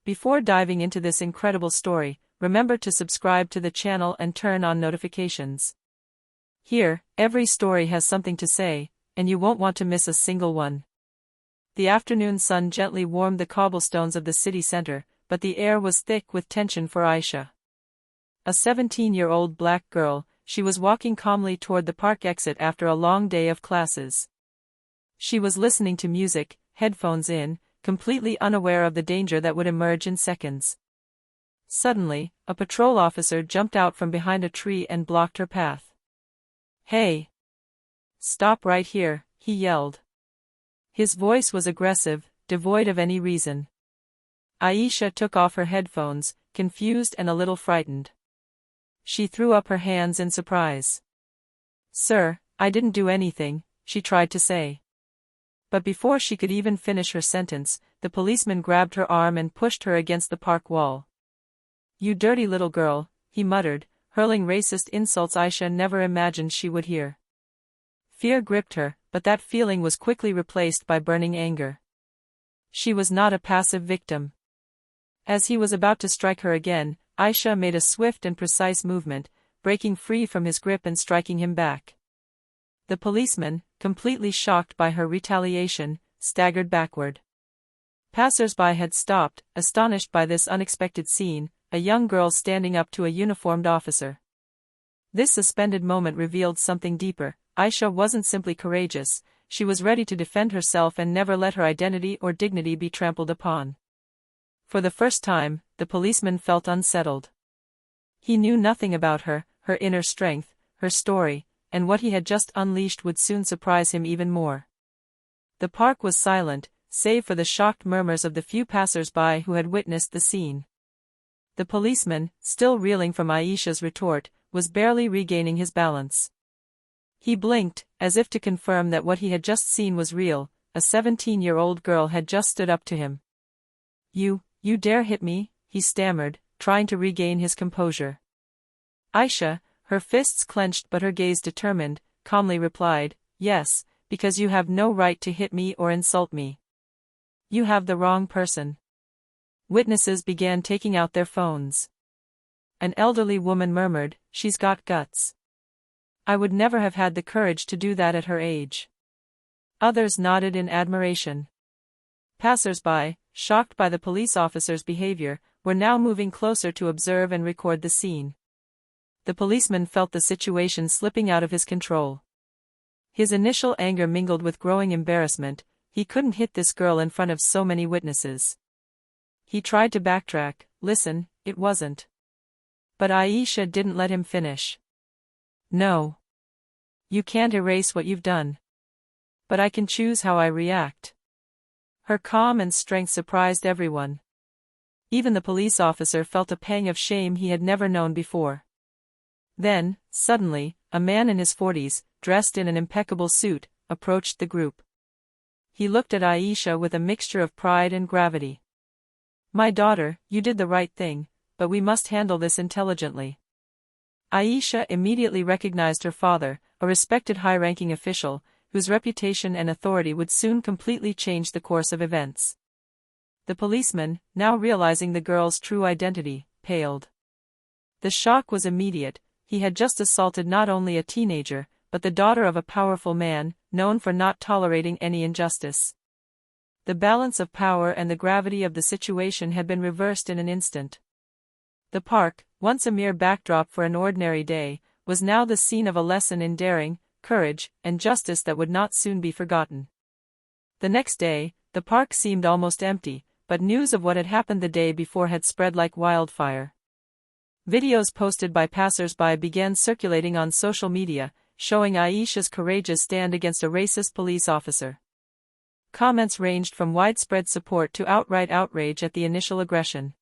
Before diving into this incredible story, remember to subscribe to the channel and turn on notifications. Here, every story has something to say, and you won't want to miss a single one. The afternoon sun gently warmed the cobblestones of the city center, but the air was thick with tension for Aisha. A 17-year-old black girl, she was walking calmly toward the park exit after a long day of classes. She was listening to music, headphones in, completely unaware of the danger that would emerge in seconds. Suddenly, a patrol officer jumped out from behind a tree and blocked her path. "Hey! Stop right here," he yelled. His voice was aggressive, devoid of any reason. Aisha took off her headphones, confused and a little frightened. She threw up her hands in surprise. "Sir, I didn't do anything," she tried to say. But before she could even finish her sentence, the policeman grabbed her arm and pushed her against the park wall. "You dirty little girl," he muttered, hurling racist insults Aisha never imagined she would hear. Fear gripped her, but that feeling was quickly replaced by burning anger. She was not a passive victim. As he was about to strike her again, Aisha made a swift and precise movement, breaking free from his grip and striking him back. The policeman, completely shocked by her retaliation, staggered backward. Passers-by had stopped, astonished by this unexpected scene, a young girl standing up to a uniformed officer. This suspended moment revealed something deeper. Aisha wasn't simply courageous, she was ready to defend herself and never let her identity or dignity be trampled upon. For the first time, the policeman felt unsettled. He knew nothing about her, her inner strength, her story, and what he had just unleashed would soon surprise him even more. The park was silent, save for the shocked murmurs of the few passers-by who had witnessed the scene. The policeman, still reeling from Aisha's retort, was barely regaining his balance. He blinked, as if to confirm that what he had just seen was real. A 17-year-old girl had just stood up to him. You dare hit me?" he stammered, trying to regain his composure. Aisha, her fists clenched but her gaze determined, calmly replied, "Yes, because you have no right to hit me or insult me. You have the wrong person." Witnesses began taking out their phones. An elderly woman murmured, "She's got guts. I would never have had the courage to do that at her age." Others nodded in admiration. Passers-by, shocked by the police officer's behavior, were now moving closer to observe and record the scene. The policeman felt the situation slipping out of his control. His initial anger mingled with growing embarrassment. He couldn't hit this girl in front of so many witnesses. He tried to backtrack. "Listen, it wasn't." But Aisha didn't let him finish. "No. You can't erase what you've done. But I can choose how I react." Her calm and strength surprised everyone. Even the police officer felt a pang of shame he had never known before. Then, suddenly, a man in his 40s, dressed in an impeccable suit, approached the group. He looked at Aisha with a mixture of pride and gravity. "My daughter, you did the right thing, but we must handle this intelligently." Aisha immediately recognized her father, a respected high-ranking official, whose reputation and authority would soon completely change the course of events. The policeman, now realizing the girl's true identity, paled. The shock was immediate. He had just assaulted not only a teenager, but the daughter of a powerful man, known for not tolerating any injustice. The balance of power and the gravity of the situation had been reversed in an instant. The park, once a mere backdrop for an ordinary day, was now the scene of a lesson in daring, courage, and justice that would not soon be forgotten. The next day, the park seemed almost empty, but news of what had happened the day before had spread like wildfire. Videos posted by passers-by began circulating on social media, showing Aisha's courageous stand against a racist police officer. Comments ranged from widespread support to outright outrage at the initial aggression.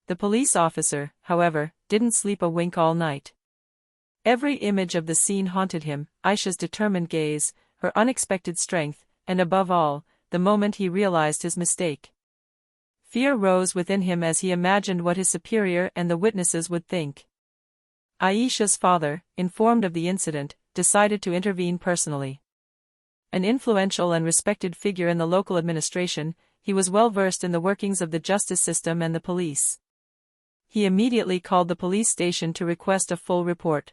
The police officer, however, didn't sleep a wink all night. Every image of the scene haunted him: Aisha's determined gaze, her unexpected strength, and above all, the moment he realized his mistake. Fear rose within him as he imagined what his superior and the witnesses would think. Aisha's father, informed of the incident, decided to intervene personally. An influential and respected figure in the local administration, he was well versed in the workings of the justice system and the police. He immediately called the police station to request a full report.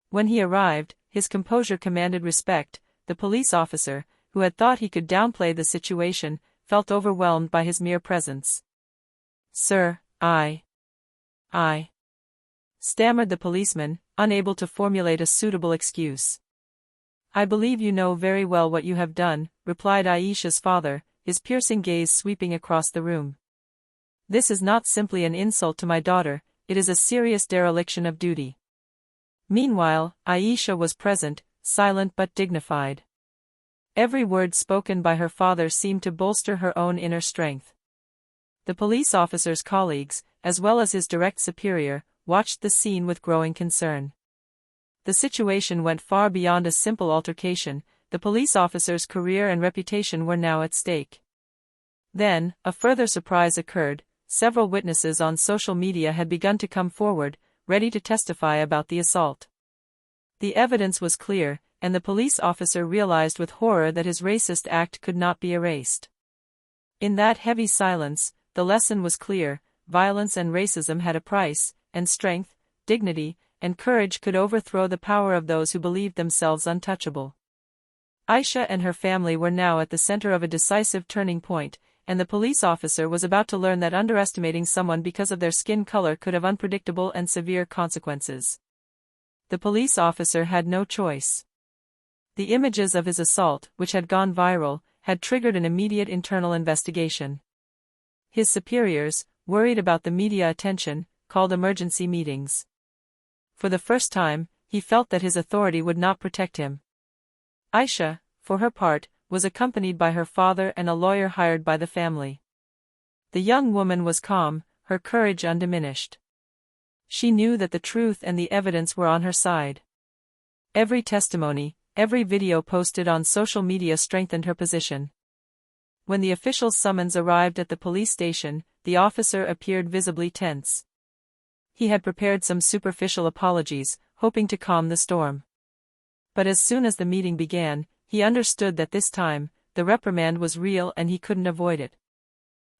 When he arrived, his composure commanded respect. The police officer, who had thought he could downplay the situation, felt overwhelmed by his mere presence. "Sir, I," stammered the policeman, unable to formulate a suitable excuse. "I believe you know very well what you have done," replied Aisha's father, his piercing gaze sweeping across the room. "This is not simply an insult to my daughter, it is a serious dereliction of duty." Meanwhile, Aisha was present, silent but dignified. Every word spoken by her father seemed to bolster her own inner strength. The police officer's colleagues, as well as his direct superior, watched the scene with growing concern. The situation went far beyond a simple altercation. The police officer's career and reputation were now at stake. Then, a further surprise occurred. Several witnesses on social media had begun to come forward, ready to testify about the assault. The evidence was clear, and the police officer realized with horror that his racist act could not be erased. In that heavy silence, the lesson was clear: violence and racism had a price, and strength, dignity, and courage could overthrow the power of those who believed themselves untouchable. Aisha and her family were now at the center of a decisive turning point, and the police officer was about to learn that underestimating someone because of their skin color could have unpredictable and severe consequences. The police officer had no choice. The images of his assault, which had gone viral, had triggered an immediate internal investigation. His superiors, worried about the media attention, called emergency meetings. For the first time, he felt that his authority would not protect him. Aisha, for her part, was accompanied by her father and a lawyer hired by the family. The young woman was calm, her courage undiminished. She knew that the truth and the evidence were on her side. Every testimony, every video posted on social media strengthened her position. When the official's summons arrived at the police station, the officer appeared visibly tense. He had prepared some superficial apologies, hoping to calm the storm. But as soon as the meeting began, he understood that this time, the reprimand was real and he couldn't avoid it.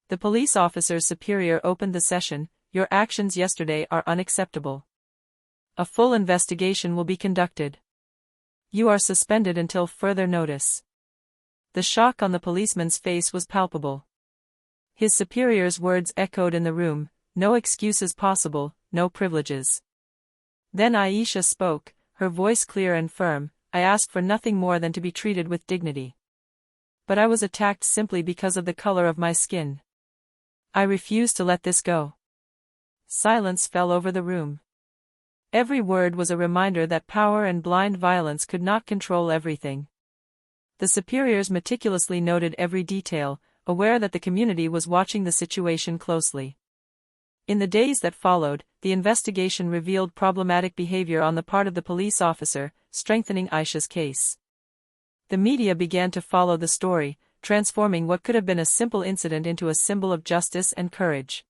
The police officer's superior opened the session. "Your actions yesterday are unacceptable. A full investigation will be conducted. You are suspended until further notice." The shock on the policeman's face was palpable. His superior's words echoed in the room: "No excuses possible, no privileges." Then Aisha spoke, her voice clear and firm: "I asked for nothing more than to be treated with dignity. But I was attacked simply because of the color of my skin. I refuse to let this go." Silence fell over the room. Every word was a reminder that power and blind violence could not control everything. The superiors meticulously noted every detail, aware that the community was watching the situation closely. In the days that followed, the investigation revealed problematic behavior on the part of the police officer, strengthening Aisha's case. The media began to follow the story, transforming what could have been a simple incident into a symbol of justice and courage.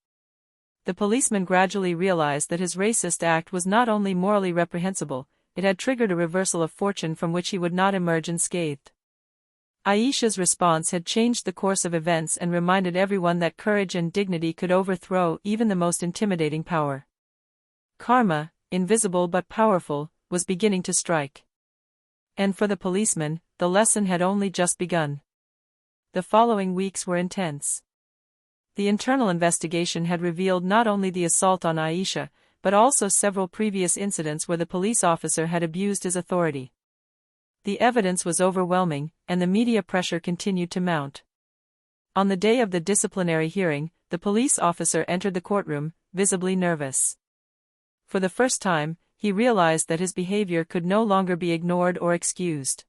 The policeman gradually realized that his racist act was not only morally reprehensible, it had triggered a reversal of fortune from which he would not emerge unscathed. Aisha's response had changed the course of events and reminded everyone that courage and dignity could overthrow even the most intimidating power. Karma, invisible but powerful, was beginning to strike. And for the policeman, the lesson had only just begun. The following weeks were intense. The internal investigation had revealed not only the assault on Aisha, but also several previous incidents where the police officer had abused his authority. The evidence was overwhelming, and the media pressure continued to mount. On the day of the disciplinary hearing, the police officer entered the courtroom, visibly nervous. For the first time, he realized that his behavior could no longer be ignored or excused.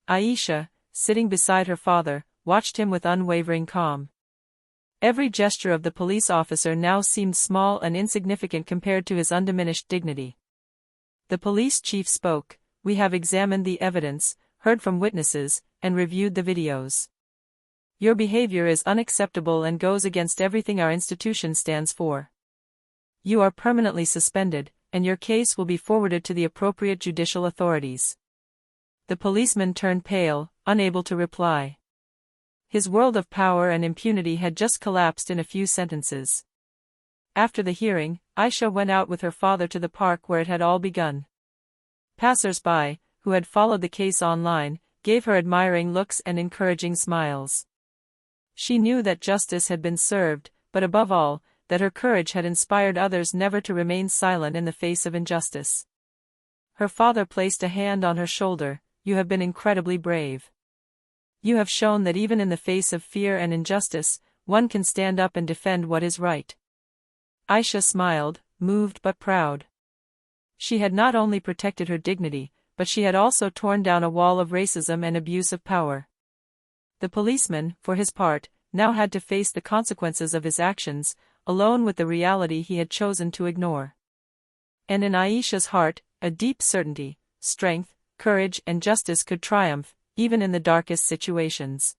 Aisha, sitting beside her father, watched him with unwavering calm. Every gesture of the police officer now seemed small and insignificant compared to his undiminished dignity. The police chief spoke: "We have examined the evidence, heard from witnesses, and reviewed the videos. Your behavior is unacceptable and goes against everything our institution stands for. You are permanently suspended, and your case will be forwarded to the appropriate judicial authorities." The policeman turned pale, unable to reply. His world of power and impunity had just collapsed in a few sentences. After the hearing, Aisha went out with her father to the park where it had all begun. Passers-by, who had followed the case online, gave her admiring looks and encouraging smiles. She knew that justice had been served, but above all, that her courage had inspired others never to remain silent in the face of injustice. Her father placed a hand on her shoulder. "You have been incredibly brave. You have shown that even in the face of fear and injustice, one can stand up and defend what is right." Aisha smiled, moved but proud. She had not only protected her dignity, but she had also torn down a wall of racism and abuse of power. The policeman, for his part, now had to face the consequences of his actions, alone with the reality he had chosen to ignore. And in Aisha's heart, a deep certainty, strength, courage and justice could triumph, even in the darkest situations.